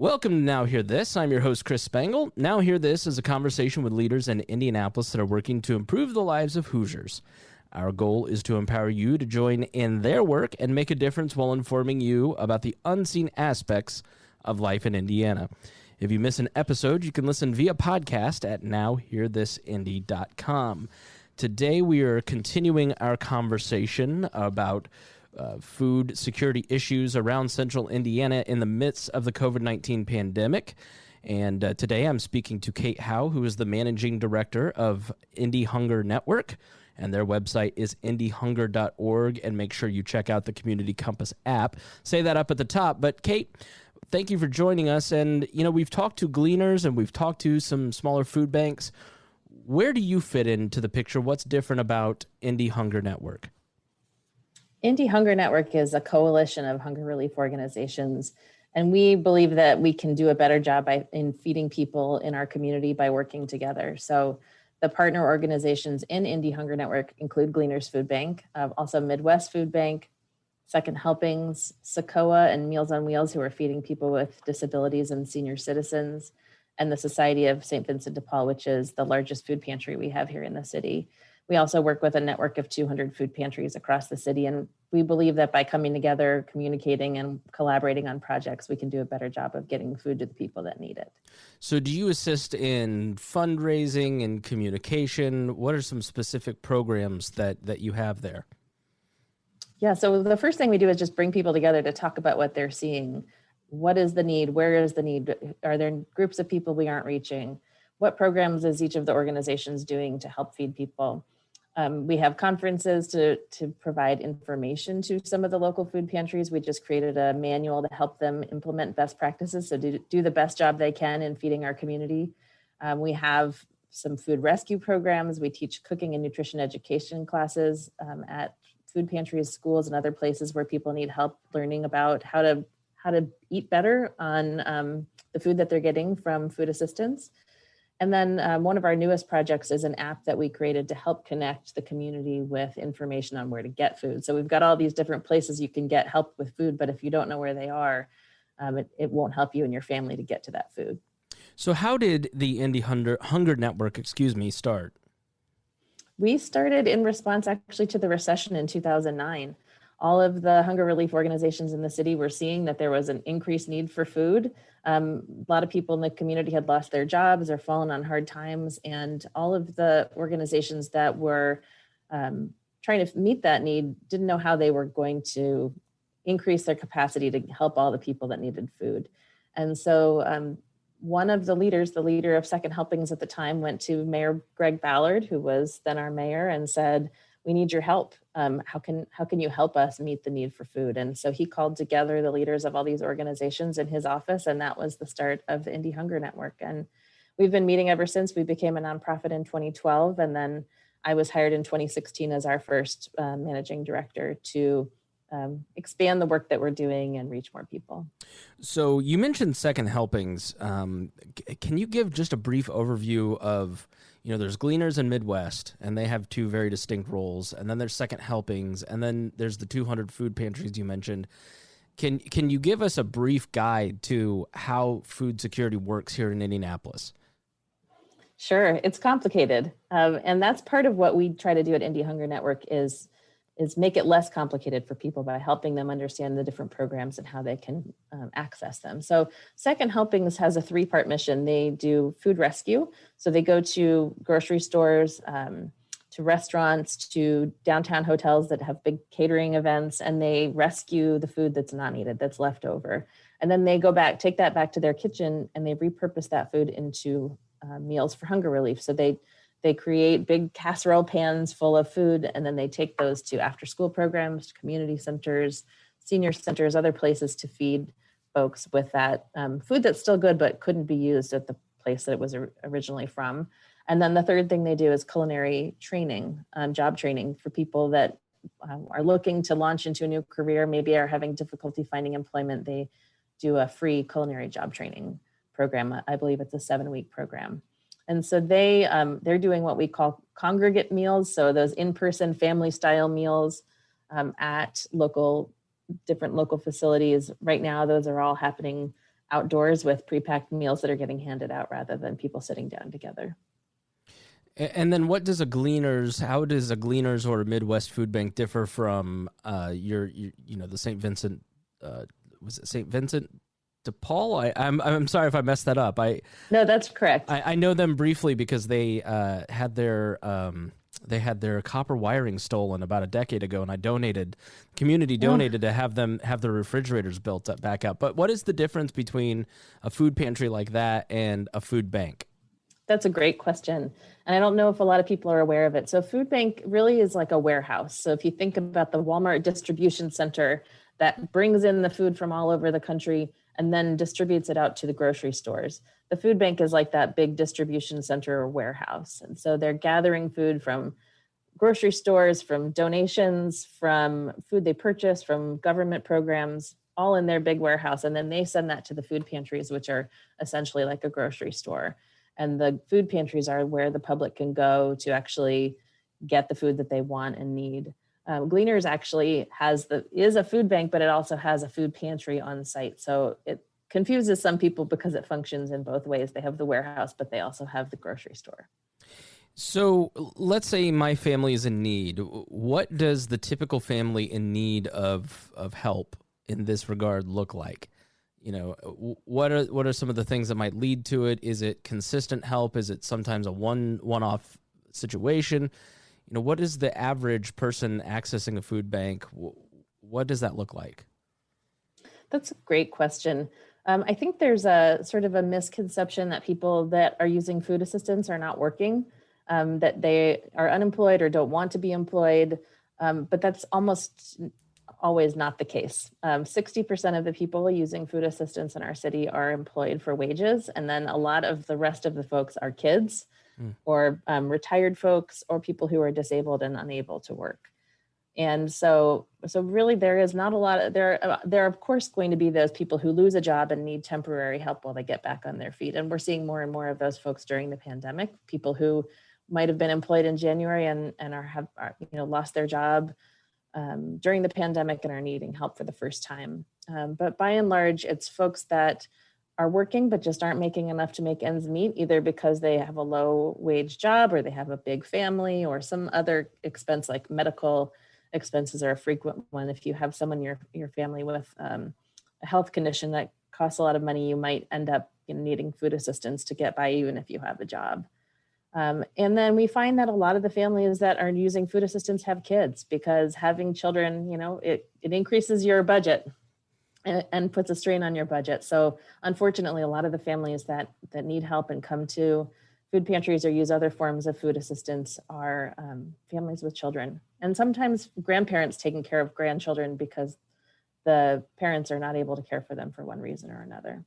Welcome to Now Hear This. I'm your host, Chris Spangle. Now Hear This is a conversation with leaders in Indianapolis that are working to improve the lives of Hoosiers. Our goal is to empower you to join in their work and make a difference while informing you about the unseen aspects of life in Indiana. If you miss an episode, you can listen via podcast at nowhearthisindy.com. Today, we are continuing our conversation about food security issues around central Indiana in the midst of the COVID-19 pandemic. And today I'm speaking to Kate Howe, who is the managing director of Indy Hunger Network. And their website is indyhunger.org. And make sure you check out the Community Compass app. Say that up at the top. But Kate, thank you for joining us. And, you know, we've talked to gleaners and we've talked to some smaller food banks. Where do you fit into the picture? What's different about Indy Hunger Network? Indy Hunger Network is a coalition of hunger relief organizations, and we believe that we can do a better job in feeding people in our community by working together. So the partner organizations in Indy Hunger Network include Gleaners Food Bank, also Midwest Food Bank, Second Helpings, Socoa, and Meals on Wheels, who are feeding people with disabilities and senior citizens, and the Society of St. Vincent de Paul, which is the largest food pantry we have here in the city. We also work with a network of 200 food pantries across the city, and we believe that by coming together, communicating, and collaborating on projects, we can do a better job of getting food to the people that need it. So do you assist in fundraising and communication? What are some specific programs that you have there? Yeah, so the first thing we do is just bring people together to talk about what they're seeing. What is the need? Where is the need? Are there groups of people we aren't reaching? What programs is each of the organizations doing to help feed people? We have conferences to provide information to some of the local food pantries. We just created a manual to help them implement best practices, so do the best job they can in feeding our community. We have some food rescue programs. We teach cooking and nutrition education classes at food pantries, schools, and other places where people need help learning about how to eat better on the food that they're getting from food assistance. And then one of our newest projects is an app that we created to help connect the community with information on where to get food. So we've got all these different places you can get help with food, but if you don't know where they are, it won't help you and your family to get to that food. So how did the Indy Hunger Network, start? We started in response actually to the recession in 2009. All of the hunger relief organizations in the city were seeing that there was an increased need for food. A lot of people in the community had lost their jobs or fallen on hard times, and all of the organizations that were trying to meet that need didn't know how they were going to increase their capacity to help all the people that needed food. And so one of the leaders, the leader of Second Helpings at the time, went to Mayor Greg Ballard, who was then our mayor, and said, "We need your help. How can you help us meet the need for food?" And so he called together the leaders of all these organizations in his office, and that was the start of the Indy Hunger Network. And we've been meeting ever since. We became a nonprofit in 2012, and then I was hired in 2016 as our first managing director to expand the work that we're doing and reach more people. So you mentioned Second Helpings. Can you give just a brief overview of, there's Gleaners and Midwest, and they have two very distinct roles. And then there's Second Helpings, and then there's the 200 food pantries you mentioned. Can you give us a brief guide to how food security works here in Indianapolis? Sure, it's complicated. And that's part of what we try to do at Indy Hunger Network is make it less complicated for people by helping them understand the different programs and how they can access them. So Second Helpings has a three-part mission. They do food rescue. So they go to grocery stores, to restaurants, to downtown hotels that have big catering events, and they rescue the food that's not needed, that's left over. And then they go back, take that back to their kitchen, and they repurpose that food into meals for hunger relief. So they create big casserole pans full of food, and then they take those to after-school programs, to community centers, senior centers, other places to feed folks with that food that's still good but couldn't be used at the place that it was originally from. And then the third thing they do is culinary training, job training for people that are looking to launch into a new career, maybe are having difficulty finding employment. They do a free culinary job training program. I believe it's a 7-week program. And so they're doing what we call congregate meals. So those in-person family style meals at different local facilities. Right now, those are all happening outdoors with prepacked meals that are getting handed out rather than people sitting down together. And then how does a Gleaners or a Midwest food bank differ from the St. Vincent, was it St. Vincent de Paul? I'm sorry if I messed that up. No, that's correct. I know them briefly because they had their copper wiring stolen about a decade ago, and community donated to have them have their refrigerators built up back up. But what is the difference between a food pantry like that and a food bank? That's a great question. And I don't know if a lot of people are aware of it. So a food bank really is like a warehouse. So if you think about the Walmart distribution center that brings in the food from all over the country and then distributes it out to the grocery stores, the food bank is like that big distribution center or warehouse. And so they're gathering food from grocery stores, from donations, from food they purchase, from government programs, all in their big warehouse. And then they send that to the food pantries, which are essentially like a grocery store. And the food pantries are where the public can go to actually get the food that they want and need. Gleaners actually is a food bank, but it also has a food pantry on site. So it confuses some people because it functions in both ways. They have the warehouse, but they also have the grocery store. So let's say my family is in need. What does the typical family in need of help in this regard look like? What are some of the things that might lead to it? Is it consistent help? Is it sometimes a one-off situation? What is the average person accessing a food bank? What does that look like? That's a great question. I think there's a sort of a misconception that people that are using food assistance are not working, that they are unemployed or don't want to be employed, but that's almost always not the case. 60% of the people using food assistance in our city are employed for wages. And then a lot of the rest of the folks are kids or retired folks or people who are disabled and unable to work. And so really there is not a lot there are of course going to be those people who lose a job and need temporary help while they get back on their feet. And we're seeing more and more of those folks during the pandemic, people who might have been employed in January and have lost their job during the pandemic and are needing help for the first time. But by and large, it's folks that are working but just aren't making enough to make ends meet, either because they have a low wage job or they have a big family or some other expense like medical expenses are a frequent one. If you have someone in your family with a health condition that costs a lot of money, you might end up needing food assistance to get by even if you have a job. And then we find that a lot of the families that are using food assistance have kids, because having children, it increases your budget and puts a strain on your budget. So unfortunately, a lot of the families that need help and come to food pantries or use other forms of food assistance are families with children, and sometimes grandparents taking care of grandchildren because the parents are not able to care for them for one reason or another.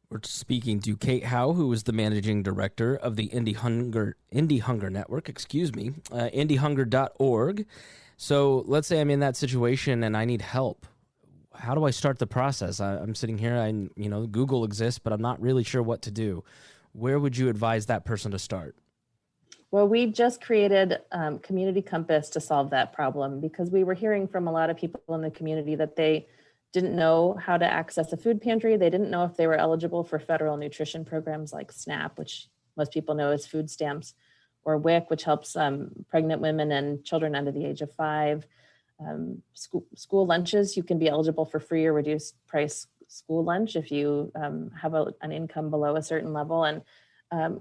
We're speaking to Kate Howe, who is the managing director of the Indy Hunger Network, indyhunger.org. So let's say I'm in that situation and I need help. How do I start the process? I'm sitting here, Google exists, but I'm not really sure what to do. Where would you advise that person to start? Well, we just created Community Compass to solve that problem, because we were hearing from a lot of people in the community that they didn't know how to access a food pantry. They didn't know if they were eligible for federal nutrition programs like SNAP, which most people know as food stamps, or WIC, which helps pregnant women and children under the age of 5. School lunches, you can be eligible for free or reduced price school lunch if you have an income below a certain level. And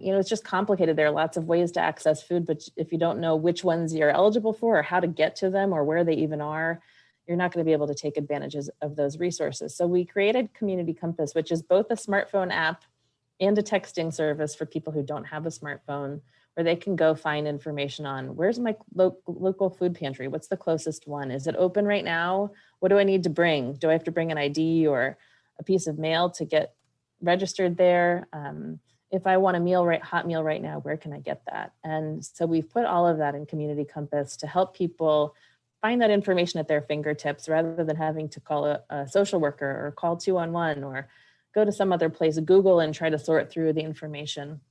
it's just complicated. There are lots of ways to access food, but if you don't know which ones you're eligible for or how to get to them or where they even are, you're not going to be able to take advantages of those resources. So we created Community Compass, which is both a smartphone app and a texting service for people who don't have a smartphone, where they can go find information on where's my local food pantry? What's the closest one? Is it open right now? What do I need to bring? Do I have to bring an ID or a piece of mail to get registered there? If I want a hot meal right now, where can I get that? And so we've put all of that in Community Compass to help people find that information at their fingertips, rather than having to call a social worker or call 211 or go to some other place, Google and try to sort through the information.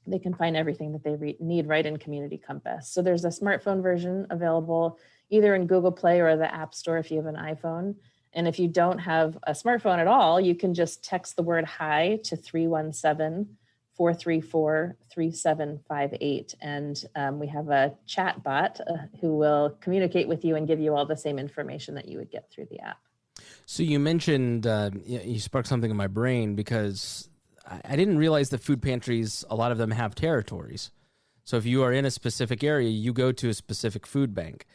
They can find everything that they need right in Community Compass. So there's a smartphone version available either in Google Play or the App Store if you have an iPhone. And if you don't have a smartphone at all, you can just text the word hi to 317-434-3758. And we have a chat bot who will communicate with you and give you all the same information that you would get through the app. So you mentioned, you sparked something in my brain, because I didn't realize that food pantries, a lot of them have territories. So if you are in a specific area, you go to a specific food bank.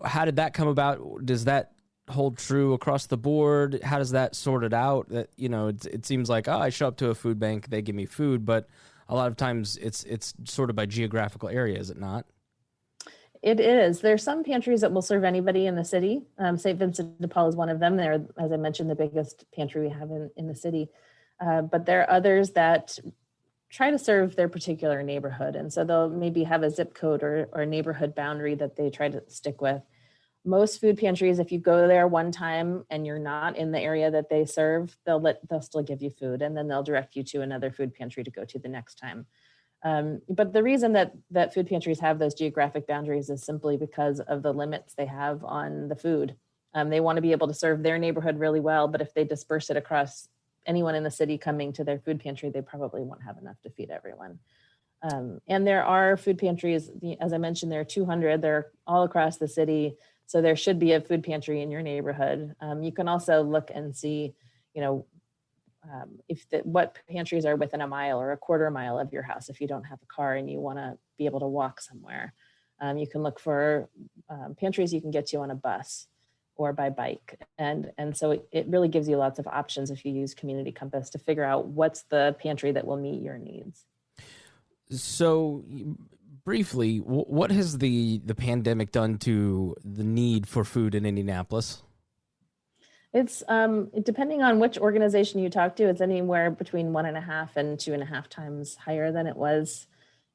How did that come about? Does that hold true across the board? How does that sort it out? That, it seems like, I show up to a food bank, they give me food, but a lot of times it's sort of by geographical area, is it not? It is. There's some pantries that will serve anybody in the city. St. Vincent de Paul is one of them. They're, as I mentioned, the biggest pantry we have in the city. But there are others that try to serve their particular neighborhood. And so they'll maybe have a zip code or neighborhood boundary that they try to stick with. Most food pantries, if you go there one time and you're not in the area that they serve, they'll still give you food, and then they'll direct you to another food pantry to go to the next time. But the reason that food pantries have those geographic boundaries is simply because of the limits they have on the food. They want to be able to serve their neighborhood really well, but if they disperse it across anyone in the city coming to their food pantry, they probably won't have enough to feed everyone. And there are food pantries, as I mentioned, there are 200, they're all across the city. So there should be a food pantry in your neighborhood. You can also look and see, what pantries are within a mile or a quarter mile of your house. If you don't have a car and you want to be able to walk somewhere, you can look for pantries you can get to on a bus or by bike. And so it really gives you lots of options if you use Community Compass to figure out what's the pantry that will meet your needs. So briefly, what has the pandemic done to the need for food in Indianapolis? It's depending on which organization you talk to, it's anywhere between 1.5 and 2.5 times higher than it was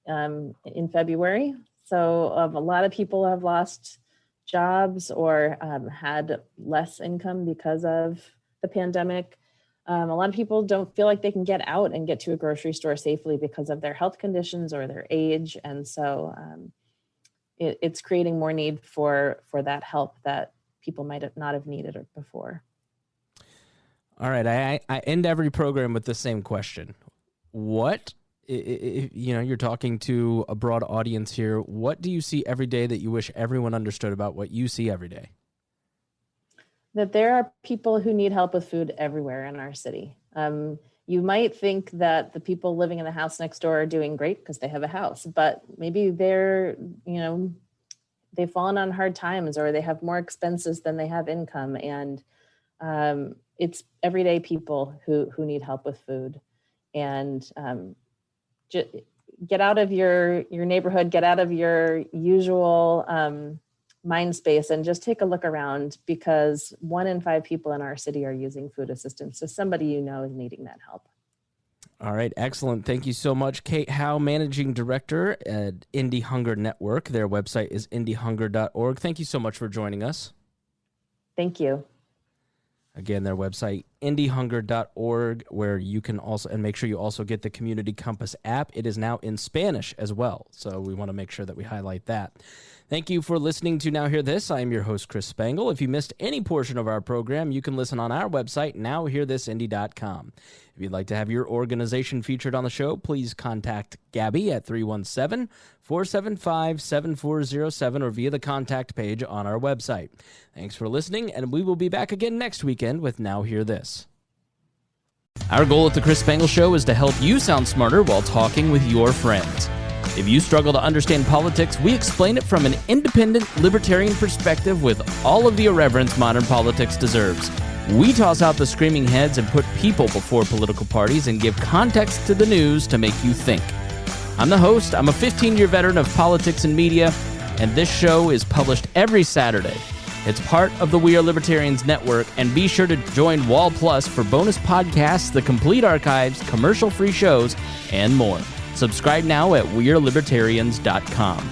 in February. So a lot of people have lost jobs or had less income because of the pandemic. A lot of people don't feel like they can get out and get to a grocery store safely because of their health conditions or their age. And so it's creating more need for that help that people might not have needed before. All right. I end every program with the same question. What, you're talking to a broad audience here. What do you see every day that you wish everyone understood about what you see every day? That there are people who need help with food everywhere in our city. You might think that the people living in the house next door are doing great because they have a house, but maybe they've fallen on hard times or they have more expenses than they have income. And it's everyday people who need help with food. And get out of your neighborhood, get out of your usual mind space and just take a look around, because 1 in 5 people in our city are using food assistance. So somebody is needing that help. All right. Excellent. Thank you so much. Kate Howe, Managing Director at Indy Hunger Network. Their website is indyhunger.org. Thank you so much for joining us. Thank you. Again, their website, indyhunger.org, where you can also, and make sure you also get the Community Compass app. It is now in Spanish as well, so we want to make sure that we highlight that. Thank you for listening to Now Hear This. I am your host, Chris Spangle. If you missed any portion of our program, you can listen on our website, nowhearthisindy.com. If you'd like to have your organization featured on the show, please contact Gabby at 317-475-7407 or via the contact page on our website. Thanks for listening, and we will be back again next weekend with Now Hear This. Our goal at the Chris Spangle Show is to help you sound smarter while talking with your friends. If you struggle to understand politics, we explain it from an independent, libertarian perspective with all of the irreverence modern politics deserves. We toss out the screaming heads and put people before political parties and give context to the news to make you think. I'm the host. I'm a 15-year veteran of politics and media, and this show is published every Saturday. It's part of the We Are Libertarians network, and be sure to join Wall Plus for bonus podcasts, the complete archives, commercial-free shows, and more. Subscribe now at wearelibertarians.com.